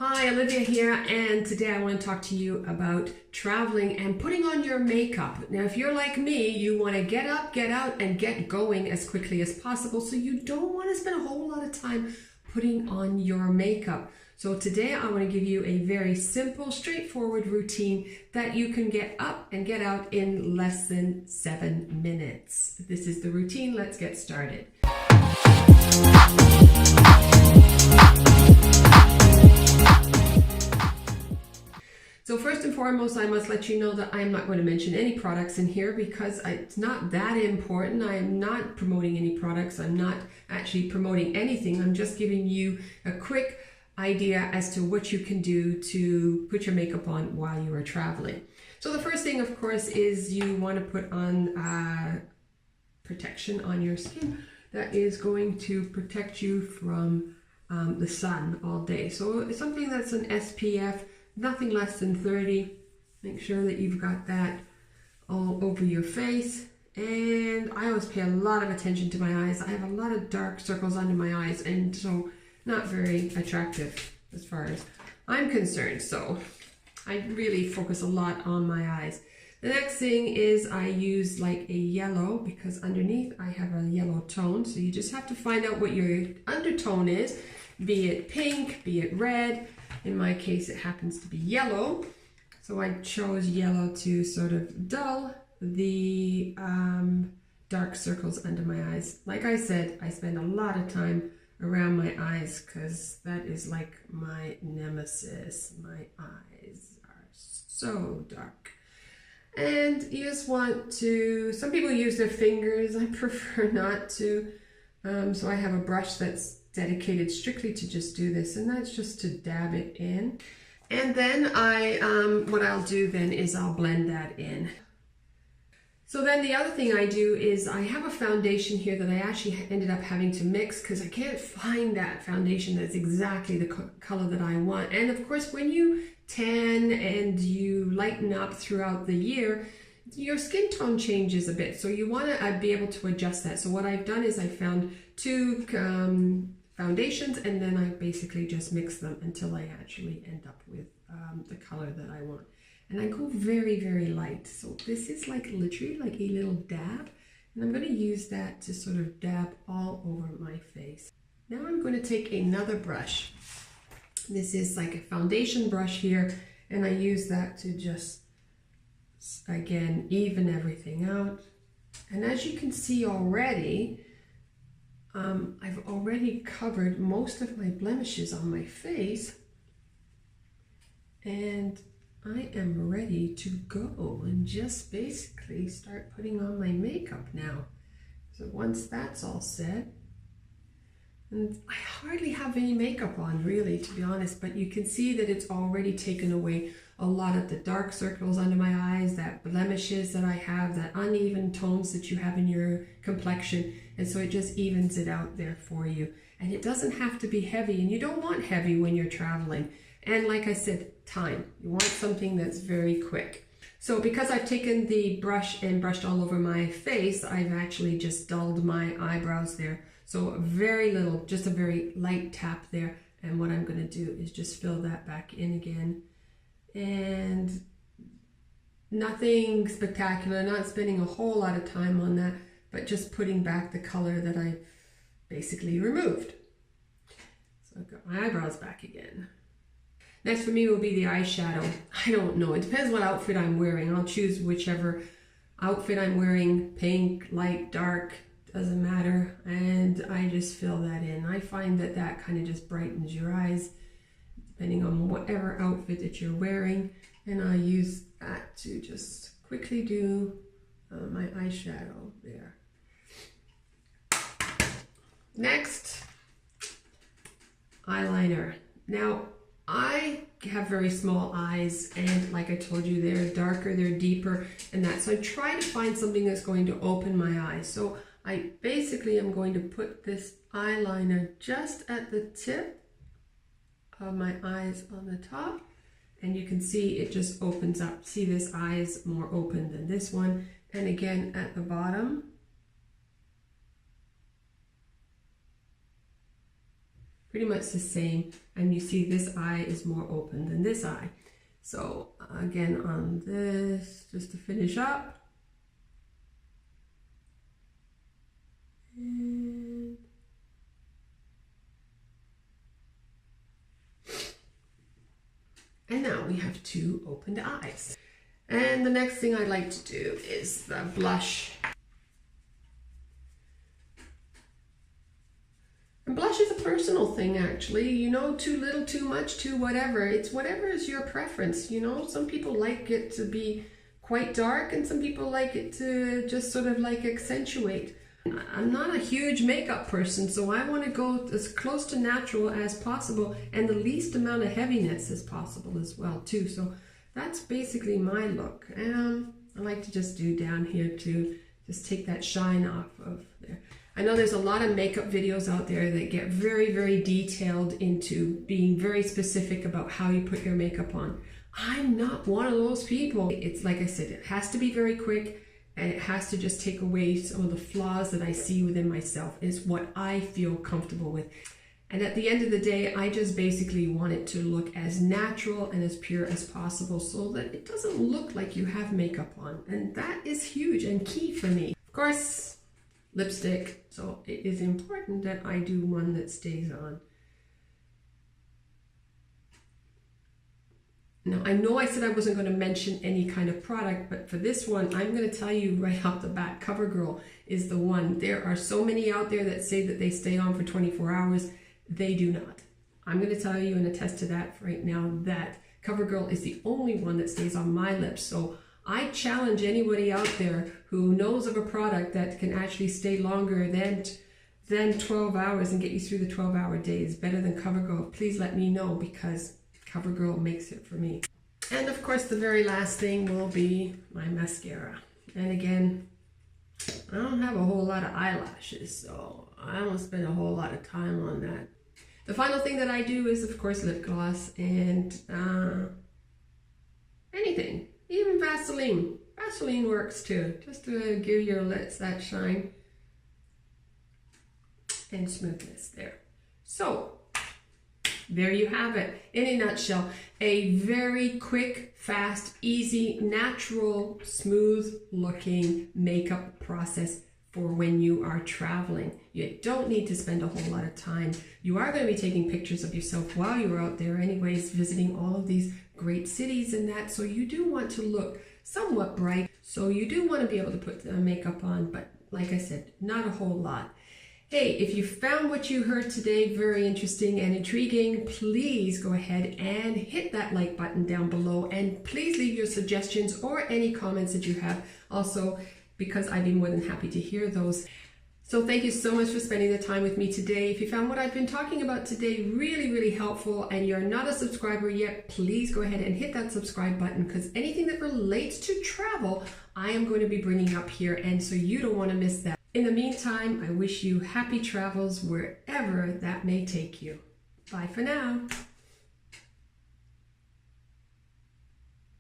Hi, Olivia here, and today I want to talk to you about traveling and putting on your makeup. Now, if you're like me, you want to get up, get out, and get going as quickly as possible, so you don't want to spend a whole lot of time putting on your makeup. So today I want to give you a very simple, straightforward routine that you can get up and get out in less than 7 minutes. This is the routine. Let's get started. So first and foremost, I must let you know that I'm not going to mention any products in here because it's not that important. I am not promoting any products. I'm not actually promoting anything. I'm just giving you a quick idea as to what you can do to put your makeup on while you are traveling. So the first thing, of course, is you want to put on protection on your skin that is going to protect you from the sun all day. So it's something that's an SPF, nothing less than 30. Make sure that you've got that all over your face. And I always pay a lot of attention to my eyes. I have a lot of dark circles under my eyes, and so not very attractive as far as I'm concerned. So I really focus a lot on my eyes. The next thing is I use like a yellow because underneath I have a yellow tone. So you just have to find out what your undertone is, be it pink, be it red. In my case, it happens to be yellow. So I chose yellow to sort of dull the dark circles under my eyes. Like I said, I spend a lot of time around my eyes because that is like my nemesis. My eyes are so dark. And you just want to, some people use their fingers. I prefer not to. So I have a brush that's dedicated strictly to just do this, and that's just to dab it in. And then what I'll do then is I'll blend that in. So then the other thing I do is I have a foundation here that I actually ended up having to mix because I can't find that foundation that's exactly the color that I want. And of course, when you tan and you lighten up throughout the year, your skin tone changes a bit. So you want to be able to adjust that. So what I've done is I found two foundations, and then I basically just mix them until I actually end up with the color that I want. And I go very, very light. So this is like literally like a little dab. And I'm going to use that to sort of dab all over my face. Now I'm going to take another brush. This is like a foundation brush here. And I use that to just, again, even everything out. And as you can see already, I've already covered most of my blemishes on my face, and I am ready to go and just basically start putting on my makeup now. So once that's all set, and I hardly have any makeup on really, to be honest, but you can see that it's already taken away a lot of the dark circles under my eyes, that blemishes that I have, that uneven tones that you have in your complexion. And so it just evens it out there for you. And it doesn't have to be heavy, and you don't want heavy when you're traveling. And like I said, time. You want something that's very quick. So because I've taken the brush and brushed all over my face, I've actually just dulled my eyebrows there. So very little, just a very light tap there. And what I'm going to do is just fill that back in again. And nothing spectacular, not spending a whole lot of time on that, but just putting back the color that I basically removed. So I've got my eyebrows back again. Next for me will be the eyeshadow. I don't know, it depends what outfit I'm wearing. I'll choose whichever outfit I'm wearing, pink, light, dark, doesn't matter. And I just fill that in. I find that that kind of just brightens your eyes, depending on whatever outfit that you're wearing. And I use that to just quickly do my eyeshadow there. Next, eyeliner. Now, I have very small eyes, and like I told you, they're darker, they're deeper, and that. So I try to find something that's going to open my eyes. So I basically am going to put this eyeliner just at the tip of my eyes on the top, and you can see it just opens up. See, this eye is more open than this one. And again at the bottom. pretty much the same. And you see this eye is more open than this eye. So again, on this, just to finish up. And now we have two opened eyes. And the next thing I like to do is the blush. And blush is a personal thing, actually. You know, too little, too much, too whatever. It's whatever is your preference, you know. Some people like it to be quite dark and some people like it to just sort of like accentuate. I'm not a huge makeup person, so I want to go as close to natural as possible and the least amount of heaviness as possible as well too. So that's basically my look. And I like to just do down here to just take that shine off of there. I know there's a lot of makeup videos out there that get very, very detailed into being very specific about how you put your makeup on. I'm not one of those people. It's like I said, it has to be very quick. And it has to just take away some of the flaws that I see within myself. Is what I feel comfortable with. And at the end of the day, I just basically want it to look as natural and as pure as possible so that it doesn't look like you have makeup on. And that is huge and key for me. Of course, lipstick. So it is important that I do one that stays on. Now, I know I said I wasn't going to mention any kind of product, but for this one, I'm going to tell you right off the bat, CoverGirl is the one. There are so many out there that say that they stay on for 24 hours. They do not. I'm going to tell you and attest to that right now that CoverGirl is the only one that stays on my lips. So I challenge anybody out there who knows of a product that can actually stay longer than 12 hours and get you through the 12-hour days, better than CoverGirl. Please let me know, because CoverGirl makes it for me. And of course, the very last thing will be my mascara. And again, I don't have a whole lot of eyelashes, so I don't spend a whole lot of time on that. The final thing that I do is, of course, lip gloss and anything, even Vaseline. Vaseline works too, just to give your lips that shine and smoothness there. So there you have it, in a nutshell. A very quick, fast, easy, natural, smooth looking makeup process for when you are traveling. You don't need to spend a whole lot of time. You are going to be taking pictures of yourself while you're out there anyways, visiting all of these great cities and that, so you do want to look somewhat bright. So you do want to be able to put the makeup on, but like I said, not a whole lot. Hey, if you found what you heard today very interesting and intriguing, please go ahead and hit that like button down below, and please leave your suggestions or any comments that you have also, because I'd be more than happy to hear those. So thank you so much for spending the time with me today. If you found what I've been talking about today really, really helpful and you're not a subscriber yet, please go ahead and hit that subscribe button, because anything that relates to travel, I am going to be bringing up here, and so you don't want to miss that. In the meantime, I wish you happy travels wherever that may take you. Bye for now.